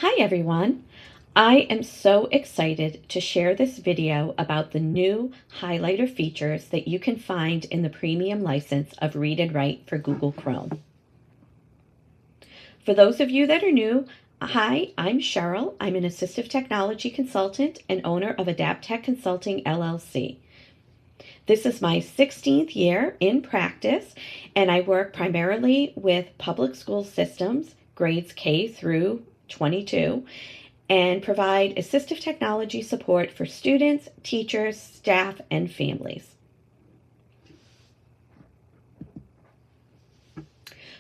Hi everyone! I am so excited to share this video about the new highlighter features that you can find in the premium license of Read and Write for Google Chrome. For those of you that are new, hi, I'm Cheryl. I'm an assistive technology consultant and owner of AdaptTech Consulting LLC. This is my 16th year in practice, and I work primarily with public school systems, grades K through 22, and provide assistive technology support for students, teachers, staff, and families.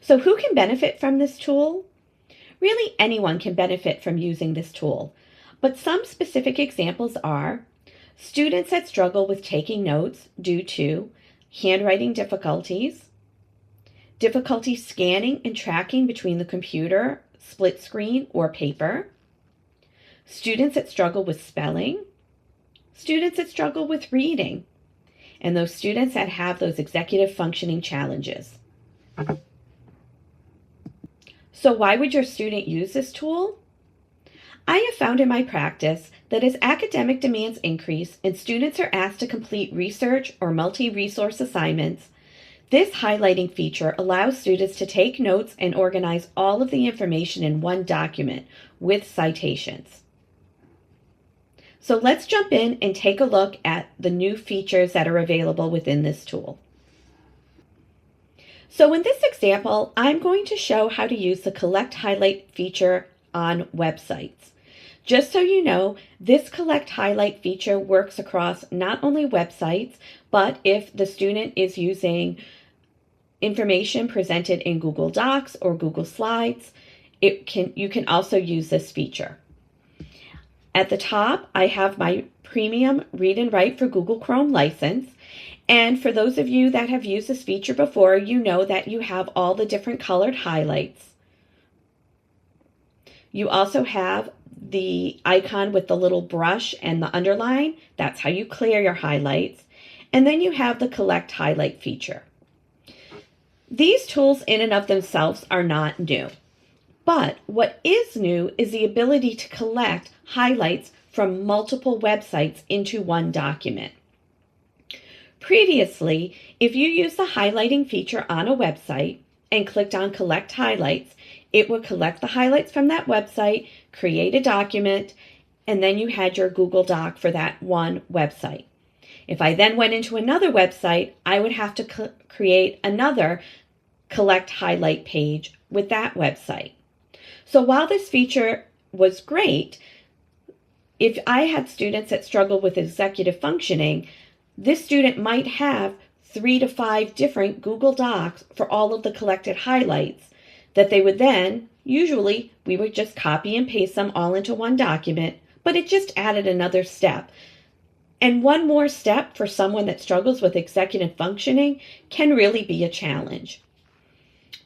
So who can benefit from this tool? Really, anyone can benefit from using this tool, but some specific examples are students that struggle with taking notes due to handwriting difficulties, difficulty scanning and tracking between the computer, split screen, or paper, students that struggle with spelling, students that struggle with reading, and those students that have those executive functioning challenges. So why would your student use this tool? I have found in my practice that as academic demands increase and students are asked to complete research or multi-resource assignments, this highlighting feature allows students to take notes and organize all of the information in one document with citations. So let's jump in and take a look at the new features that are available within this tool. So in this example, I'm going to show how to use the Collect Highlight feature on websites. Just so you know, this Collect Highlight feature works across not only websites, but if the student is using information presented in Google Docs or Google Slides, you can also use this feature. At the top, I have my premium Read and Write for Google Chrome license. And for those of you that have used this feature before, you know that you have all the different colored highlights. You also have the icon with the little brush and the underline. That's how you clear your highlights. And then you have the Collect Highlight feature. These tools in and of themselves are not new. But what is new is the ability to collect highlights from multiple websites into one document. Previously, if you used the highlighting feature on a website and clicked on Collect Highlights, it would collect the highlights from that website, create a document, and then you had your Google Doc for that one website. If I then went into another website, I would have to create another Collect Highlight page with that website. So while this feature was great, if I had students that struggle with executive functioning, this student might have 3 to 5 different Google Docs for all of the collected highlights that they would then, usually we would just copy and paste them all into one document, but it just added another step. And one more step for someone that struggles with executive functioning can really be a challenge.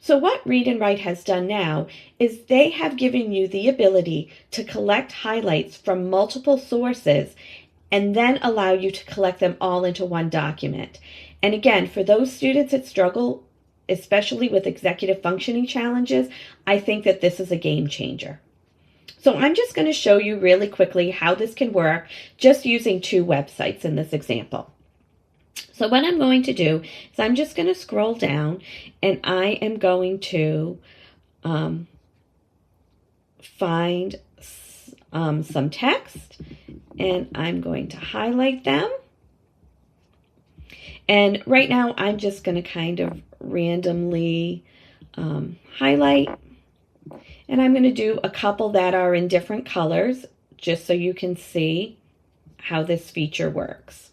So what Read and Write has done now is they have given you the ability to collect highlights from multiple sources and then allow you to collect them all into one document. And again, for those students that struggle, especially with executive functioning challenges, I think that this is a game changer. So I'm just going to show you really quickly how this can work just using 2 websites in this example. So what I'm going to do is I'm just going to scroll down and I am going to find some text and I'm going to highlight them. And right now I'm just going to kind of randomly highlight, and I'm going to do a couple that are in different colors just so you can see how this feature works.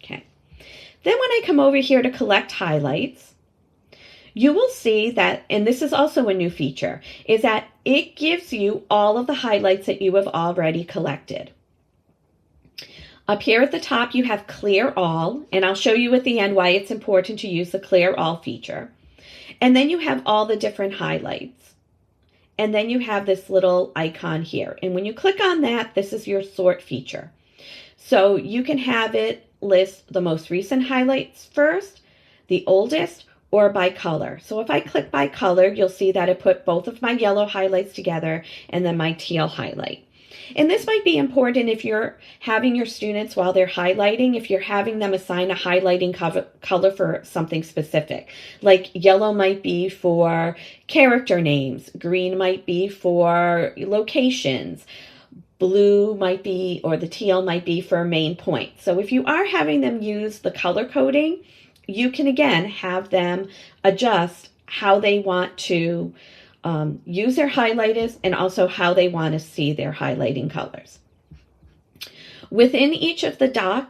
Okay. Then when I come over here to Collect Highlights, you will see that, and this is also a new feature, is that it gives you all of the highlights that you have already collected. Up here at the top, you have Clear All, and I'll show you at the end why it's important to use the Clear All feature. And then you have all the different highlights. And then you have this little icon here. And when you click on that, this is your sort feature. So you can have it list the most recent highlights first, the oldest, or by color. So if I click by color, you'll see that it put both of my yellow highlights together and then my teal highlight. And this might be important if you're having your students, while they're highlighting, if you're having them assign a highlighting color for something specific. Like yellow might be for character names, green might be for locations, blue might be, or the teal might be for main points. So if you are having them use the color coding, you can again have them adjust how they want to use their highlighters and also how they want to see their highlighting colors. Within each of the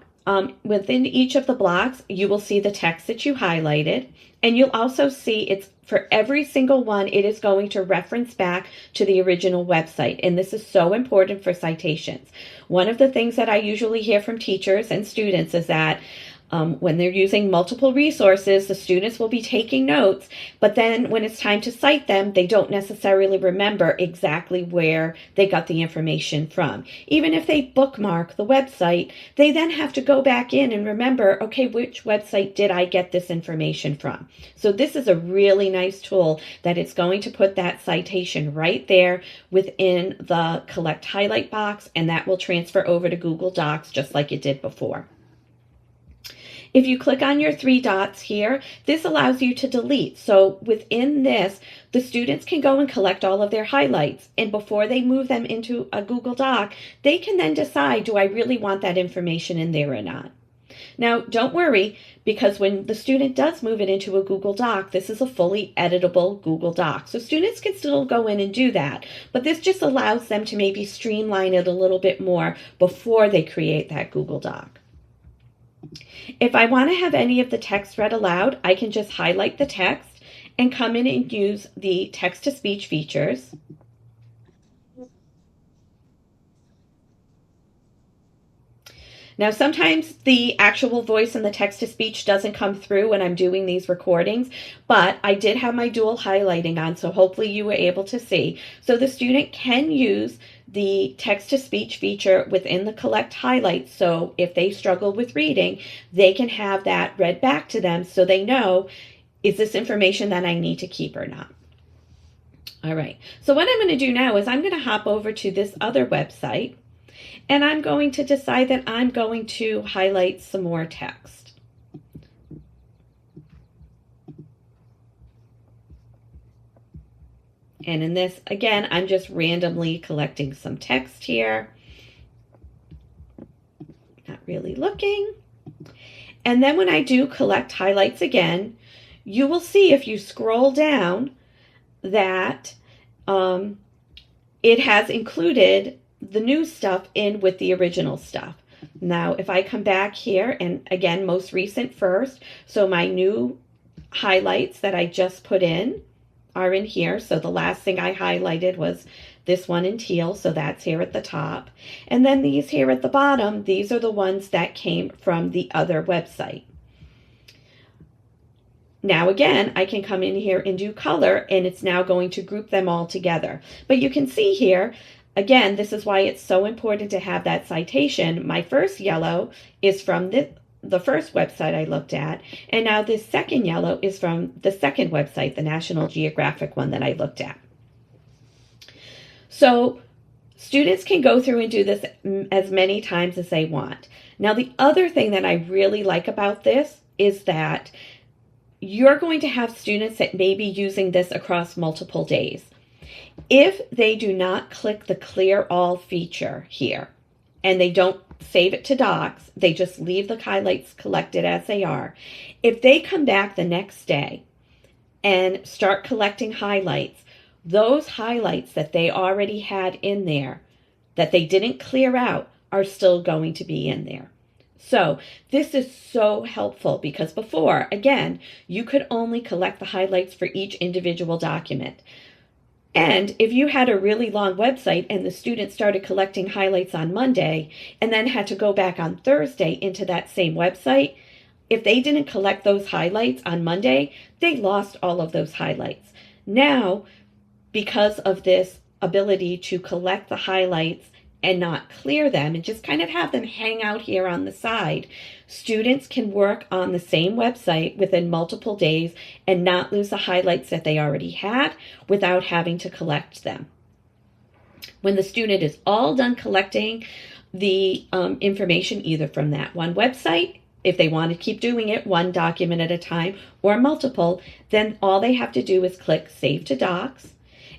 within each of the blocks, you will see the text that you highlighted, and you'll also see it's for every single one, it is going to reference back to the original website. And this is so important for citations. One of the things that I usually hear from teachers and students is that when they're using multiple resources, the students will be taking notes, but then when it's time to cite them, they don't necessarily remember exactly where they got the information from. Even if they bookmark the website, they then have to go back in and remember, okay, which website did I get this information from? So this is a really nice tool that it's going to put that citation right there within the Collect Highlight box, and that will transfer over to Google Docs just like it did before. If you click on your three dots here, this allows you to delete. So within this, the students can go and collect all of their highlights. And before they move them into a Google Doc, they can then decide, do I really want that information in there or not? Now, don't worry, because when the student does move it into a Google Doc, this is a fully editable Google Doc. So students can still go in and do that, but this just allows them to maybe streamline it a little bit more before they create that Google Doc. If I want to have any of the text read aloud, I can just highlight the text and come in and use the text-to-speech features. Now, sometimes the actual voice in the text-to-speech doesn't come through when I'm doing these recordings, but I did have my dual highlighting on, so hopefully you were able to see. So the student can use the text-to-speech feature within the Collect Highlights, so if they struggle with reading, they can have that read back to them so they know, is this information that I need to keep or not? All right, so what I'm going to do now is I'm going to hop over to this other website, and I'm going to decide that I'm going to highlight some more text. And in this, again, I'm just randomly collecting some text here. Not really looking. And then when I do collect highlights again, you will see if you scroll down that it has included the new stuff in with the original stuff. Now, if I come back here, and again, most recent first, so my new highlights that I just put in are in here. So the last thing I highlighted was this one in teal, so that's here at the top. And then these here at the bottom, these are the ones that came from the other website. Now again, I can come in here and do color, and it's now going to group them all together. But you can see here, again, this is why it's so important to have that citation. My first yellow is from the first website I looked at, and now this second yellow is from the second website, the National Geographic one that I looked at. So students can go through and do this as many times as they want. Now, the other thing that I really like about this is that you're going to have students that may be using this across multiple days. If they do not click the Clear All feature here, and they don't save it to Docs, they just leave the highlights collected as they are. If they come back the next day and start collecting highlights, those highlights that they already had in there that they didn't clear out are still going to be in there. So this is so helpful because before, again, you could only collect the highlights for each individual document. And if you had a really long website and the student started collecting highlights on Monday and then had to go back on Thursday into that same website, if they didn't collect those highlights on Monday, they lost all of those highlights. Now, because of this ability to collect the highlights and not clear them and just kind of have them hang out here on the side, students can work on the same website within multiple days and not lose the highlights that they already had without having to collect them. When the student is all done collecting the information either from that one website, if they want to keep doing it one document at a time, or multiple, then all they have to do is click Save to Docs,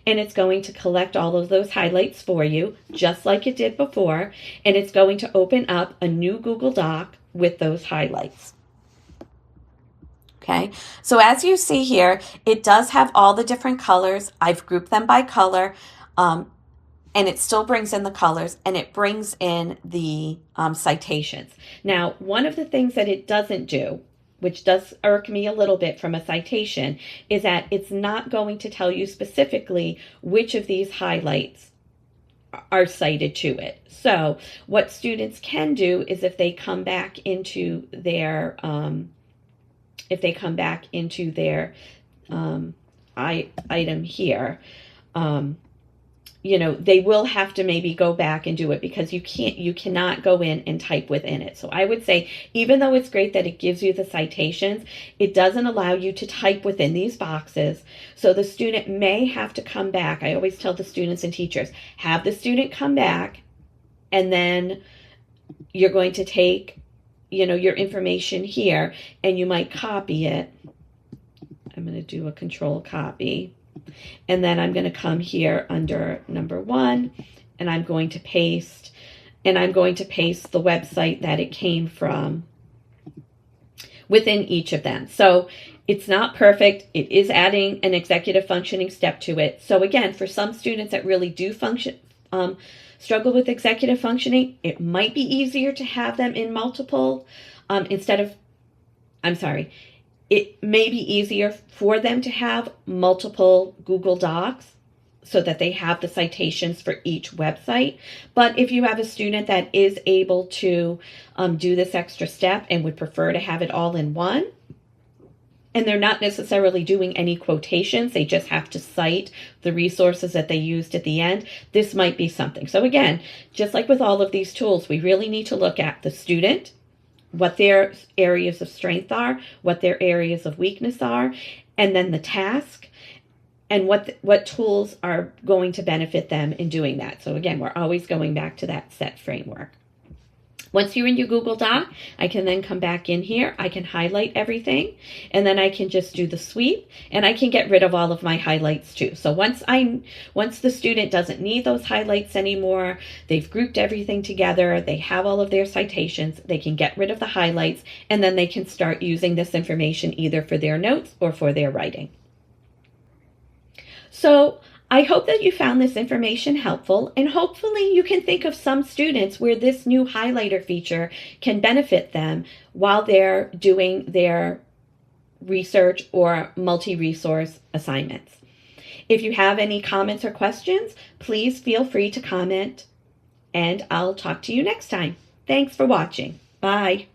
and it's going to collect all of those highlights for you, just like it did before, and it's going to open up a new Google Doc with those highlights. Okay, so as you see here, it does have all the different colors. I've grouped them by color, and it still brings in the colors, and it brings in the citations. Now, one of the things that it doesn't do, which does irk me a little bit from a citation, is that it's not going to tell you specifically which of these highlights are cited to it. So what students can do is if they come back into their item here, they will have to maybe go back and do it because you cannot go in and type within it. So I would say, even though it's great that it gives you the citations, it doesn't allow you to type within these boxes. So the student may have to come back. I always tell the students and teachers, have the student come back, and then you're going to take, your information here, and you might copy it. I'm going to do a control copy. And then I'm going to come here under number 1, and I'm going to paste the website that it came from within each of them. So it's not perfect. It is adding an executive functioning step to it. So again, for some students that really do struggle with executive functioning, it might be easier to have them in multiple it may be easier for them to have multiple Google Docs so that they have the citations for each website. But if you have a student that is able to do this extra step and would prefer to have it all in one, and they're not necessarily doing any quotations, they just have to cite the resources that they used at the end, this might be something. So again, just like with all of these tools, we really need to look at the student, what their areas of strength are, what their areas of weakness are, and then the task, and what tools are going to benefit them in doing that. So again, we're always going back to that set framework. Once you're in your Google Doc, I can then come back in here. I can highlight everything, and then I can just do the sweep, and I can get rid of all of my highlights too. So once the student doesn't need those highlights anymore, they've grouped everything together, they have all of their citations, they can get rid of the highlights, and then they can start using this information either for their notes or for their writing. So I hope that you found this information helpful, and hopefully you can think of some students where this new highlighter feature can benefit them while they're doing their research or multi-resource assignments. If you have any comments or questions, please feel free to comment, and I'll talk to you next time. Thanks for watching. Bye.